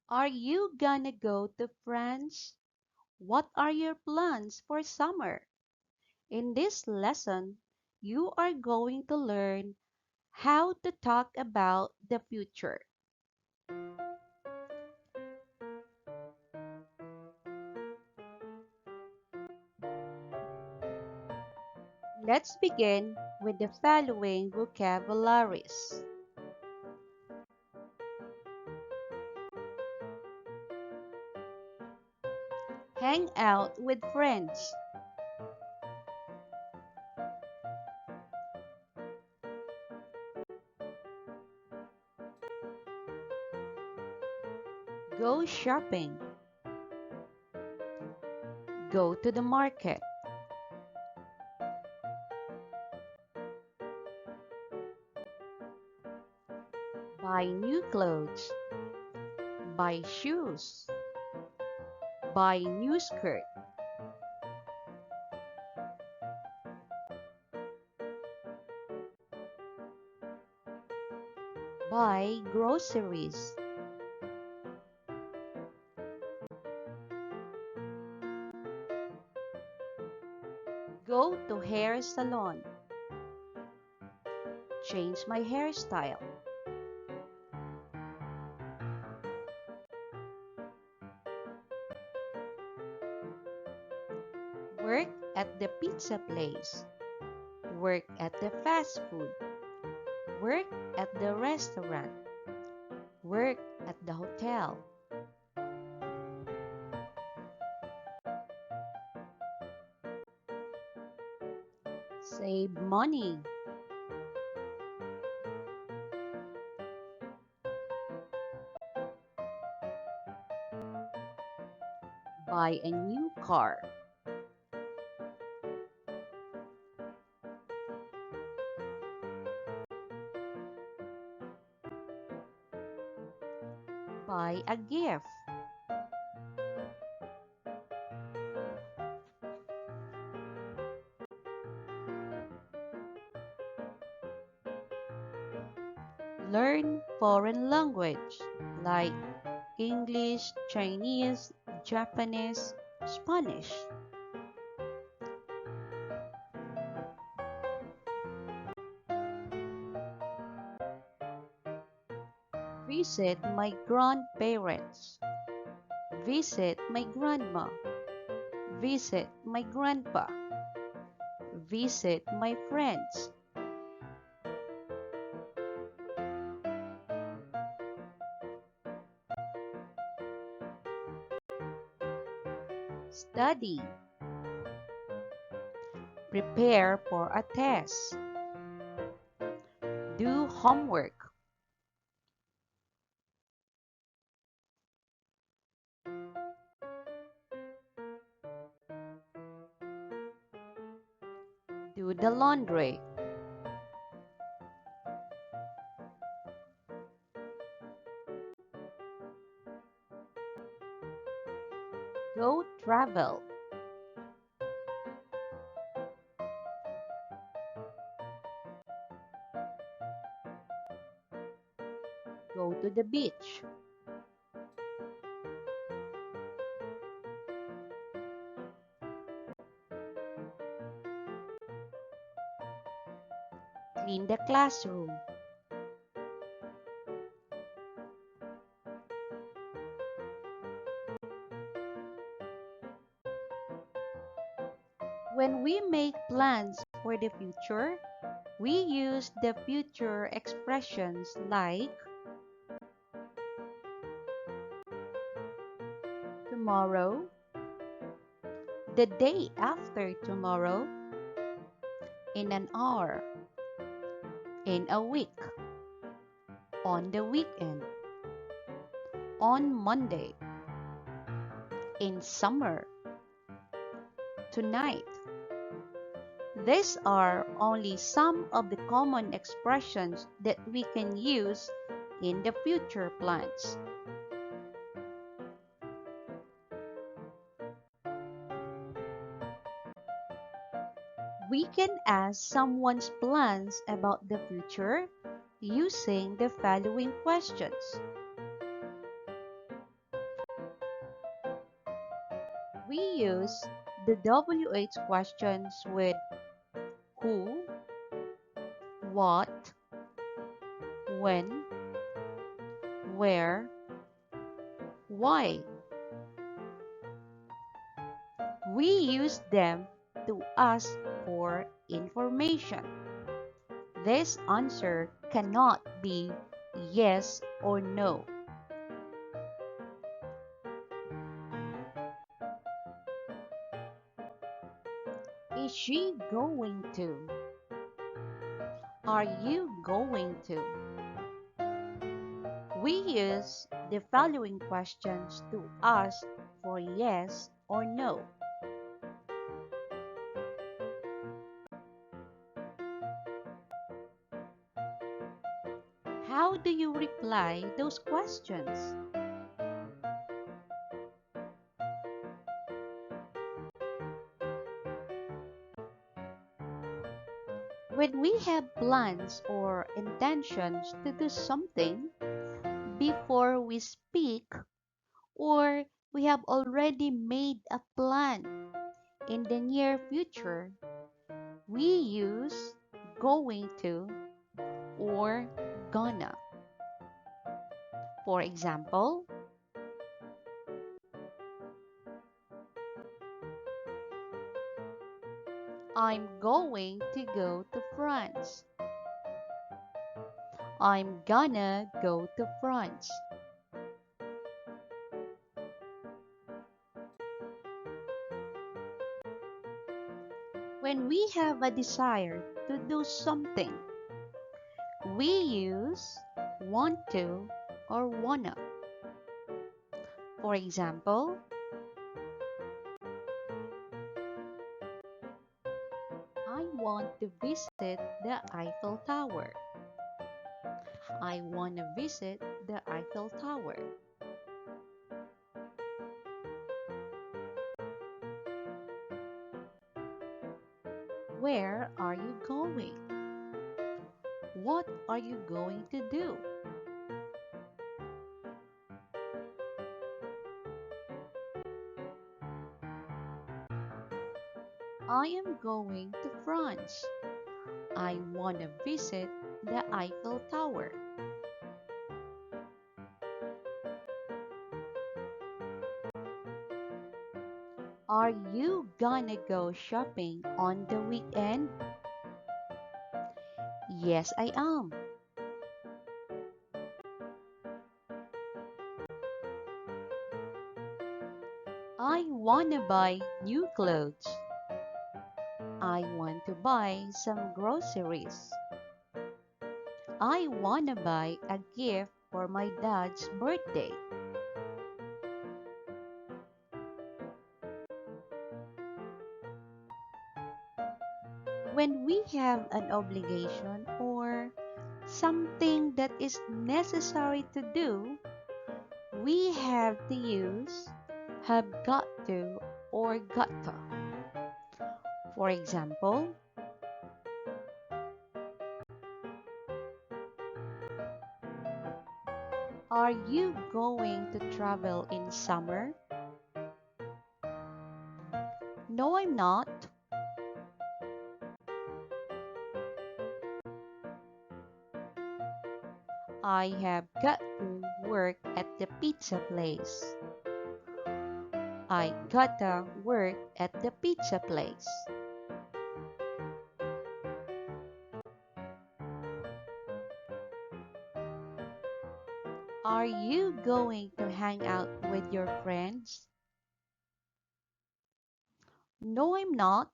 Are you gonna go to France? What are your plans for summer? In this lesson, you are going to learn how to talk about the future. Let's begin with the following vocabularies. Hang out with friends. Go shopping. Go to the market. Buy new clothes. Buy shoes. Buy new skirt. Buy groceries. Go to hair salon. Change my hairstyle. Work at the pizza place. Work at the fast food. Work at the restaurant. Work at the hotel. Save money. Buy a new car. Buy a gift. Learn foreign language like English, Chinese, Japanese, Spanish. Visit my grandparents. Visit my grandma. Visit my grandpa. Visit my friends. Study. Prepare for a test. Do homework. Do the laundry. Go travel. Go to the beach. Clean the classroom. When we make plans for the future, we use the future expressions like tomorrow, the day after tomorrow, in an hour, in a week, on the weekend, on Monday, in summer, tonight. These are only some of the common expressions that we can use in the future plans. We can ask someone's plans about the future using the following questions. We use the WH questions with who, what, when, where, why. We use them to ask for information. This answer cannot be yes or no. Is she going to? Are you going to? We use the following questions to ask for yes or no. How do you reply those questions? When we have plans or intentions to do something before we speak, or we have already made a plan in the near future, we use going to or gonna. For example, I'm going to go to France. I'm gonna go to France. When we have a desire to do something, we use want to or wanna. For example, I want to visit the Eiffel Tower. I want to visit the Eiffel Tower. Where are you going? What are you going to do? I am going to France. I want to visit the Eiffel Tower. Are you gonna go shopping on the weekend? Yes, I am. I wanna buy new clothes. I want to buy some groceries. I wanna buy a gift for my dad's birthday. When we have an obligation or something that is necessary to do, we have to use have got to or gotta. For example, are you going to travel in summer? No, I'm not. I have got to work at the pizza place. I gotta work at the pizza place. Are you going to hang out with your friends? No, I'm not.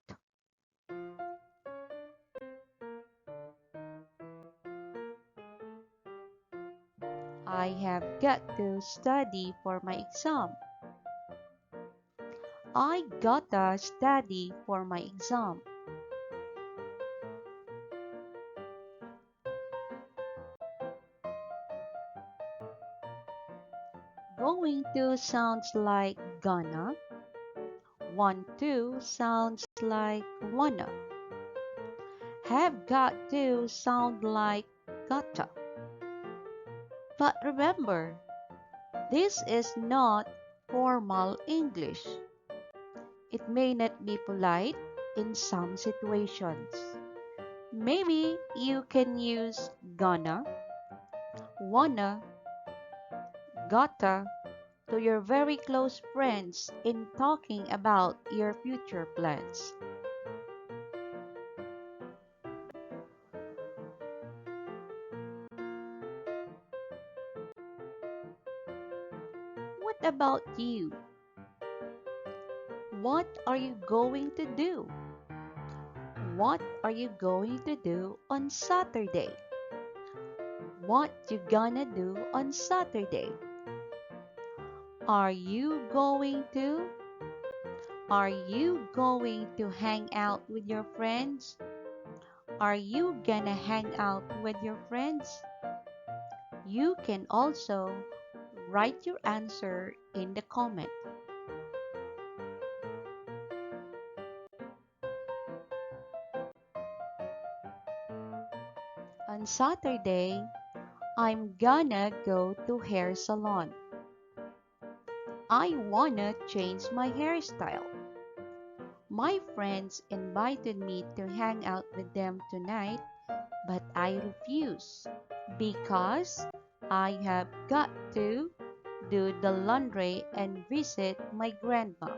I have got to study for my exam. I gotta study for my exam. Going to sounds like gonna. Want to sounds like wanna. Have got to sound like gotta. But remember, this is not formal English. It may not be polite in some situations. Maybe you can use gonna, wanna, gotta to your very close friends in talking about your future plans. What about you? What are you going to do? What are you going to do on Saturday? What you gonna do on Saturday? Are you going to? Are you going to hang out with your friends? Are you gonna hang out with your friends? You can also write your answer in the comment. On Saturday, I'm gonna go to hair salon. I wanna change my hairstyle. My friends invited me to hang out with them tonight, but I refuse because I have got to do the laundry and visit my grandma.